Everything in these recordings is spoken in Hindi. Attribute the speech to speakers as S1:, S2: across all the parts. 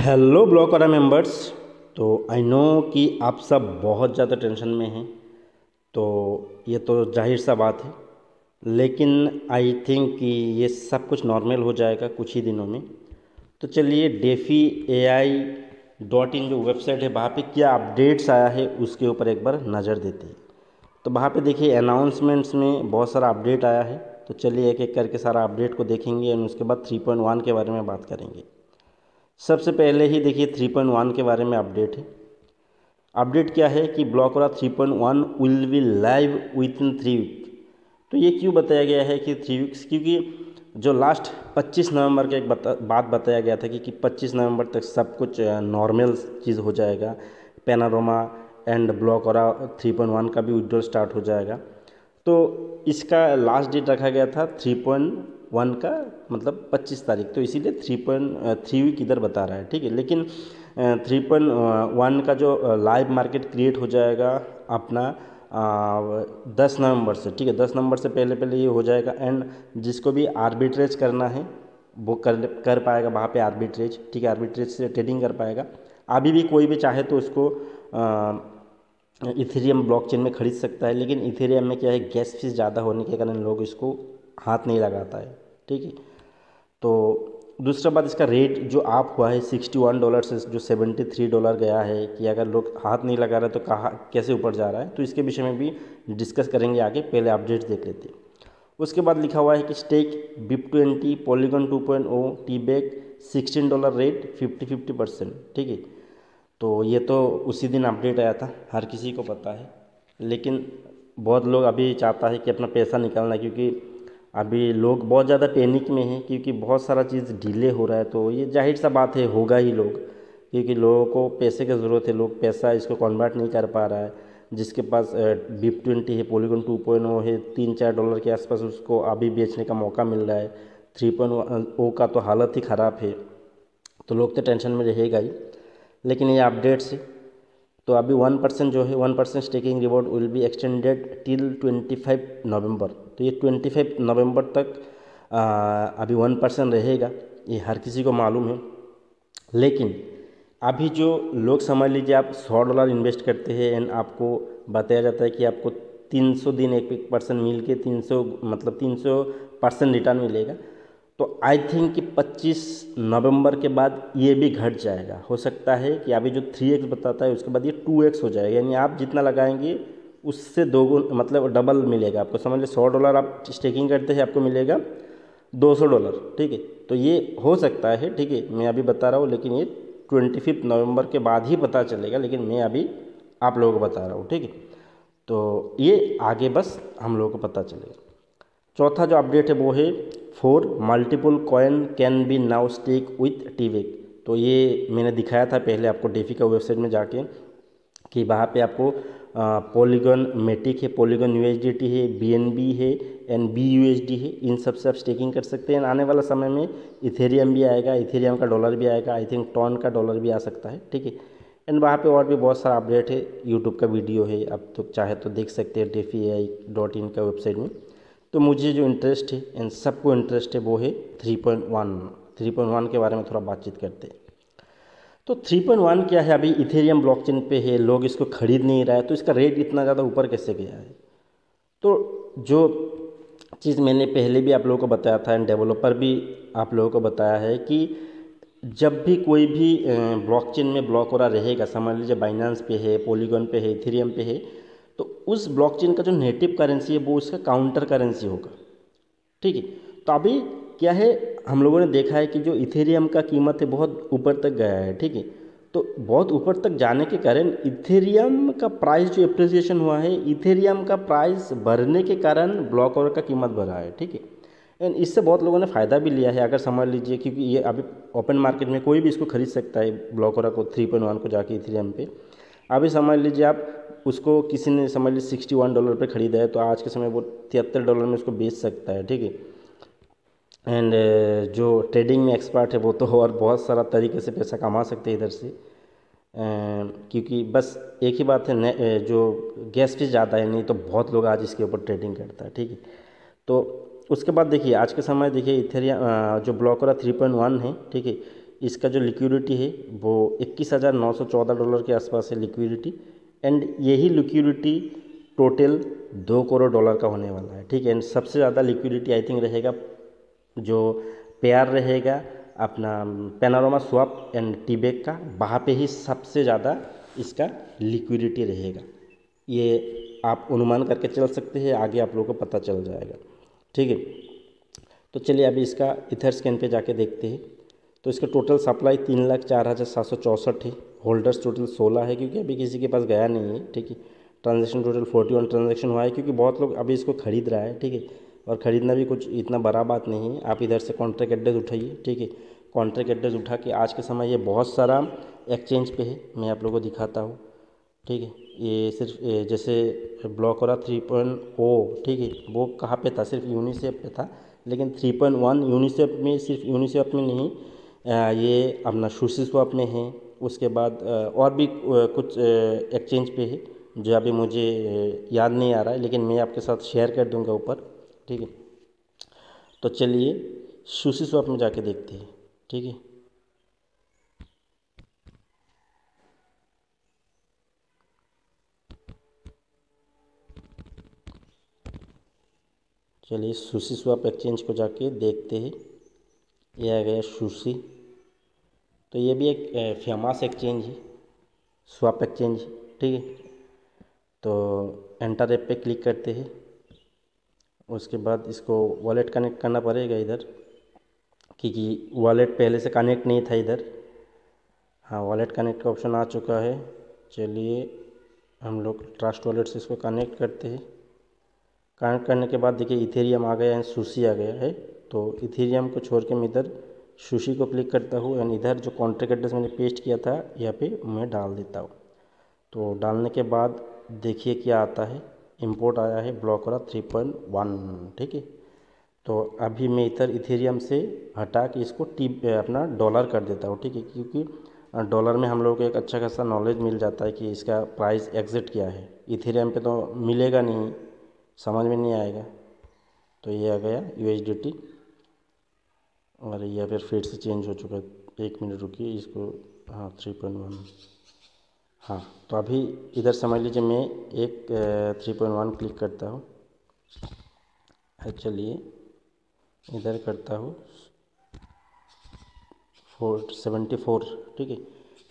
S1: हेलो ब्लॉक वाला मेंबर्स। तो आई नो कि आप सब बहुत ज़्यादा टेंशन में हैं। तो ये तो जाहिर सा बात है, लेकिन आई थिंक कि ये सब कुछ नॉर्मल हो जाएगा कुछ ही दिनों में। तो चलिए डेफ़ी AI.in जो वेबसाइट है वहाँ पे क्या अपडेट्स आया है उसके ऊपर एक बार नज़र देते हैं। तो वहाँ पे देखिए अनाउंसमेंट्स में बहुत सारा अपडेट आया है। तो चलिए एक एक करके सारा अपडेट को देखेंगे और उसके बाद 3.1 के बारे में बात करेंगे। सबसे पहले ही देखिए 3.1 के बारे में अपडेट है। अपडेट क्या है कि ब्लॉकरा 3.1 will be live with in 3 week. तो ये क्यों बताया गया है कि 3 वीक्स, क्योंकि जो लास्ट 25 नवंबर के एक बात बताया गया था कि 25 नवंबर तक सब कुछ नॉर्मल चीज़ हो जाएगा। पैनारोमा एंड ब्लॉकरा 3.1 का भी विड्रॉल स्टार्ट हो जाएगा। तो इसका लास्ट डेट रखा गया था 3.1 का, मतलब 25 तारीख। तो इसीलिए 3.3 इधर बता रहा है, ठीक है। लेकिन 3.1 का जो लाइव मार्केट क्रिएट हो जाएगा अपना 10 नवंबर से, ठीक है। 10 नवंबर से पहले पहले ये हो जाएगा। एंड जिसको भी आर्बिट्रेज करना है वो कर पाएगा वहाँ पे आर्बिट्रेज, ठीक है। आर्बिट्रेज से ट्रेडिंग कर पाएगा। अभी भी कोई भी चाहे तो उसको इथेरियम ब्लॉकचेन में खरीद सकता है, लेकिन इथेरियम में क्या है, गैस फीस ज़्यादा होने के कारण लोग इसको हाथ नहीं लगाता है, ठीक है। तो दूसरा बात, इसका रेट जो आप हुआ है $61 से जो $73 गया है, कि अगर लोग हाथ नहीं लगा रहे तो कहाँ कैसे ऊपर जा रहा है, तो इसके विषय में भी डिस्कस करेंगे आगे। पहले अपडेट्स देख लेते हैं। उसके बाद लिखा हुआ है कि स्टेक BIP20 पॉलीगॉन 2.0 टीबैक $16 रेट 50-50%, ठीक है। तो ये तो उसी दिन अपडेट आया था, हर किसी को पता है। लेकिन बहुत लोग अभी चाहता है कि अपना पैसा निकालना, क्योंकि अभी लोग बहुत ज़्यादा पैनिक में हैं, क्योंकि बहुत सारा चीज़ डिले हो रहा है। तो ये जाहिर सा बात है, होगा ही लोग, क्योंकि लोगों को पैसे की ज़रूरत है। लोग पैसा इसको कन्वर्ट नहीं कर पा रहा है। जिसके पास BIP20 है, पॉलीगॉन 2.0 है, $3-4 के आसपास उसको अभी बेचने का मौका मिल रहा है। 3.0 का तो हालत ही ख़राब है। तो लोग तो टेंशन में रहेगा ही। लेकिन ये अपडेट्स है। तो अभी 1% जो है, 1% staking reward will be extended till 25 नवंबर। तो ये 25 नवंबर तक अभी 1% रहेगा, ये हर किसी को मालूम है। लेकिन अभी जो लोग, समझ लीजिए आप $100 इन्वेस्ट करते हैं एंड आपको बताया जाता है कि आपको 300 दिन 1% मिल के 300, मतलब 300% रिटर्न मिलेगा। तो आई थिंक कि 25 नवंबर के बाद ये भी घट जाएगा। हो सकता है कि अभी जो 3x बताता है उसके बाद ये 2x हो जाएगा। यानी आप जितना लगाएंगे उससे दोगुना, मतलब डबल मिलेगा आपको। समझ लीजिए $100 आप स्टेकिंग करते हैं, आपको मिलेगा $200, ठीक है। तो ये हो सकता है, ठीक है, मैं अभी बता रहा हूँ। लेकिन ये 25 नवंबर के बाद ही पता चलेगा, लेकिन मैं अभी आप लोगों को बता रहा हूँ, ठीक है। तो ये आगे बस हम लोगों को पता चलेगा। चौथा जो अपडेट है वो है 4 multiple coin can be now stack with टीवेक। तो ये मैंने दिखाया था पहले आपको डेफी का वेबसाइट में जाके, कि वहाँ पे आपको पॉलीगॉन मेटिक है, पॉलीगॉन USDT है, BNB है एंड BUSD है। इन सब से आप स्टेकिंग कर सकते हैं। आने वाला समय में इथेरियम भी आएगा, इथेरियम का डॉलर भी आएगा, आई थिंक टॉन का डॉलर भी आ सकता है, ठीक है। एंड वहाँ पे और भी बहुत सारा अपडेट है, यूट्यूब का वीडियो है, आप तो चाहे तो देख सकते हैं DeFi.in का वेबसाइट में। तो मुझे जो इंटरेस्ट है एंड सबको इंटरेस्ट है वो है 3.1 के बारे में थोड़ा बातचीत करते हैं। तो 3.1 क्या है, अभी इथेरियम ब्लॉकचेन पे है, लोग इसको खरीद नहीं रहा है, तो इसका रेट इतना ज़्यादा ऊपर कैसे गया है। तो जो चीज़ मैंने पहले भी आप लोगों को बताया था एंड डेवलपर भी आप लोगों को बताया है, कि जब भी कोई भी ब्लॉकचेन में ब्लॉक हो रहा रहेगा, समझ लीजिए बाइनेंस पे है, पॉलीगॉन पे है, इथेरियम पे है, तो उस ब्लॉकचेन का जो नेटिव करेंसी है वो उसका काउंटर करेंसी होगा, ठीक है। तो अभी क्या है, हम लोगों ने देखा है कि जो इथेरियम का कीमत है बहुत ऊपर तक गया है, ठीक है। तो बहुत ऊपर तक जाने के कारण इथेरियम का प्राइस जो एप्रिसिएशन हुआ है, इथेरियम का प्राइस बढ़ने के कारण ब्लॉकवर का कीमत बढ़ा है, ठीक है। एंड इससे बहुत लोगों ने फ़ायदा भी लिया है। अगर समझ लीजिए, क्योंकि ये अभी ओपन मार्केट में कोई भी इसको खरीद सकता है, ब्लॉकरा को 3.1 को जाके इथेरियम पे। अभी समझ लीजिए आप उसको किसी ने समझ लीजिए $61 पे खरीदा है, तो आज के समय वो $73 में उसको बेच सकता है, ठीक है। एंड जो ट्रेडिंग में एक्सपर्ट है वो तो और बहुत सारा तरीके से पैसा कमा सकते हैं इधर से। क्योंकि बस एक ही बात है, जो गैस फीस ज़्यादा है, नहीं तो बहुत लोग आज इसके ऊपर ट्रेडिंग करता है, ठीक है। तो उसके बाद देखिए आज के समय देखिए इथेरियम जो ब्लॉकरा 3.1 है, ठीक है, इसका जो लिक्विडिटी है वो $21,914 के आसपास है लिक्विडिटी। एंड यही लिक्विडिटी टोटल $2 करोड़ का होने वाला है, ठीक है। एंड सबसे ज़्यादा लिक्विडिटी आई थिंक रहेगा जो पेयर रहेगा अपना पैनोरामा स्वैप एंड टीबेक का, वहाँ पे ही सबसे ज़्यादा इसका लिक्विडिटी रहेगा। ये आप अनुमान करके चल सकते हैं, आगे आप लोगों को पता चल जाएगा, ठीक है। तो चलिए अभी इसका इथरस्कैन पे जाके देखते हैं। तो इसका टोटल सप्लाई 3,04,764 है, होल्डर्स टोटल 16 है क्योंकि अभी किसी के पास गया नहीं है, ठीक है। ट्रांजैक्शन टोटल 41 ट्रांजैक्शन हुआ है क्योंकि बहुत लोग अभी इसको खरीद रहा है, ठीक है। और ख़रीदना भी कुछ इतना बड़ा बात नहीं है। आप इधर से कॉन्ट्रैक्ट एड्रेस उठाइए, ठीक है। कॉन्ट्रैक्ट एड्रेस उठा के आज के समय ये बहुत सारा एक्सचेंज पे है, मैं आप लोगों को दिखाता हूँ, ठीक है। ये सिर्फ जैसे ब्लॉकरा 3.0, ठीक है, वो कहाँ पे था, सिर्फ यूनिसेफ पे था। लेकिन 3.1 यूनिसेफ में, सिर्फ यूनिसेफ में नहीं, ये अपना सुशीस्वैप में है। उसके बाद और भी कुछ एक्सचेंज पे है जो अभी मुझे याद नहीं आ रहा है, लेकिन मैं आपके साथ शेयर कर दूंगा ऊपर, ठीक है। तो चलिए सुशीस्वैप में जाके देखते हैं, ठीक है। चलिए सुशीस्वैप एक्सचेंज को जाके देखते हैं। ये आ गया सुशी। तो ये भी एक फेमस एक्सचेंज है, स्वैप एक्सचेंज, ठीक है। तो एंटर ऐप पे क्लिक करते हैं। उसके बाद इसको वॉलेट कनेक्ट करना पड़ेगा इधर, क्योंकि वॉलेट पहले से कनेक्ट नहीं था इधर। हाँ, वॉलेट कनेक्ट का ऑप्शन आ चुका है। चलिए हम लोग ट्रस्ट वॉलेट से इसको कनेक्ट करते हैं। कनेक्ट करने के बाद देखिए इथेरियम आ गया है, सुशी आ गया है। तो इथेरियम को छोड़ के मैं इधर सुशी को क्लिक करता हूँ एंड इधर जो कॉन्ट्रैक्ट एड्रेस मैंने पेस्ट किया था यहाँ पे मैं डाल देता हूँ। तो डालने के बाद देखिए क्या आता है, इंपोर्ट आया है ब्लॉकरा 3.1, ठीक है। तो अभी मैं इधर इथेरियम से हटा के इसको अपना डॉलर कर देता हूँ, ठीक है, क्योंकि डॉलर में हम लोगों को एक अच्छा खासा नॉलेज मिल जाता है कि इसका प्राइस एग्जैक्ट क्या है। इथेरियम पे तो मिलेगा नहीं, समझ में नहीं आएगा। तो ये आ गया USDT और यह फिर से चेंज हो चुका है। 1 मिनट रुकिए इसको, हाँ 3.1, हाँ। तो अभी इधर समझ लीजिए मैं एक 3.1 क्लिक करता हूँ। चलिए इधर करता हूँ 74, ठीक है।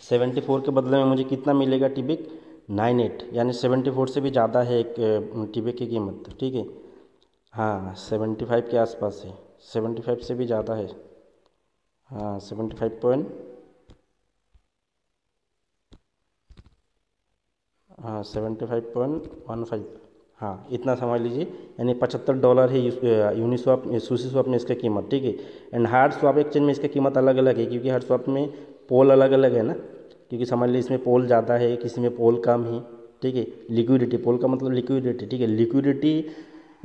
S1: 74 के बदले में मुझे कितना मिलेगा टीबिक, 98, यानी 74 से भी ज़्यादा है एक टीबिक की कीमत, ठीक है। हाँ 75 के आसपास है, 75 से भी ज़्यादा है। हाँ 75 हाँ 75.15, हाँ इतना समझ लीजिए, यानी $75 है यूनिस्वैप सुशीस्वैप में इसका कीमत, ठीक है। एंड हार्ड स्वैप एक्सचेंज में इसका कीमत अलग अलग है, क्योंकि हर स्वैप में पोल अलग अलग है ना, क्योंकि समझ लीजिए इसमें पोल ज़्यादा है, किसी में पोल कम है, ठीक है। लिक्विडिटी, पोल का मतलब लिक्विडिटी, ठीक है। लिक्विडिटी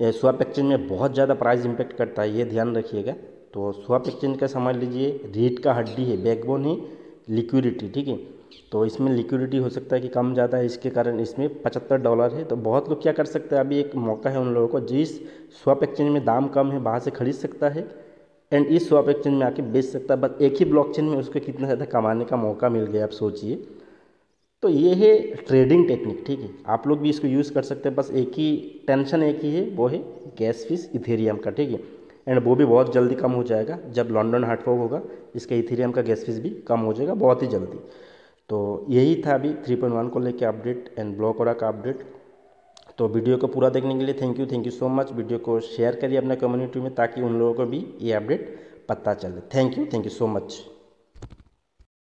S1: स्वैप एक्सचेंज में बहुत ज़्यादा प्राइस इम्पैक्ट करता है, ये ध्यान रखिएगा। तो स्वैप एक्सचेंज का समझ लीजिए रीढ़ का हड्डी है, बैकबोन है लिक्विडिटी, ठीक है। तो इसमें लिक्विडिटी हो सकता है कि कम ज़्यादा है, इसके कारण इसमें $75 है। तो बहुत लोग क्या कर सकते हैं, अभी एक मौका है उन लोगों को जिस स्वैप एक्सचेंज में दाम कम है वहाँ से खरीद सकता है एंड इस स्वैप एक्सचेंज में आके बेच सकता है। बस एक ही ब्लॉकचेन में उसको कितना ज़्यादा कमाने का मौका मिल गया, आप सोचिए। तो ये है ट्रेडिंग टेक्निक, ठीक है। आप लोग भी इसको यूज़ कर सकते हैं, बस एक ही टेंशन एक ही है, वो है गैस फीस इथेरियम का, ठीक है। एंड वो भी बहुत जल्दी कम हो जाएगा जब लंदन हार्ड फॉर्क होगा, इसका इथेरियम का गैस फीस भी कम हो जाएगा बहुत ही जल्दी। तो यही था अभी 3.1 को लेके अपडेट एंड ब्लॉकरा का अपडेट। तो वीडियो को पूरा देखने के लिए thank you so much. Video को शेयर करिए अपने कम्युनिटी में ताकि उन लोगों को भी ये अपडेट पता चले। Thank you so much.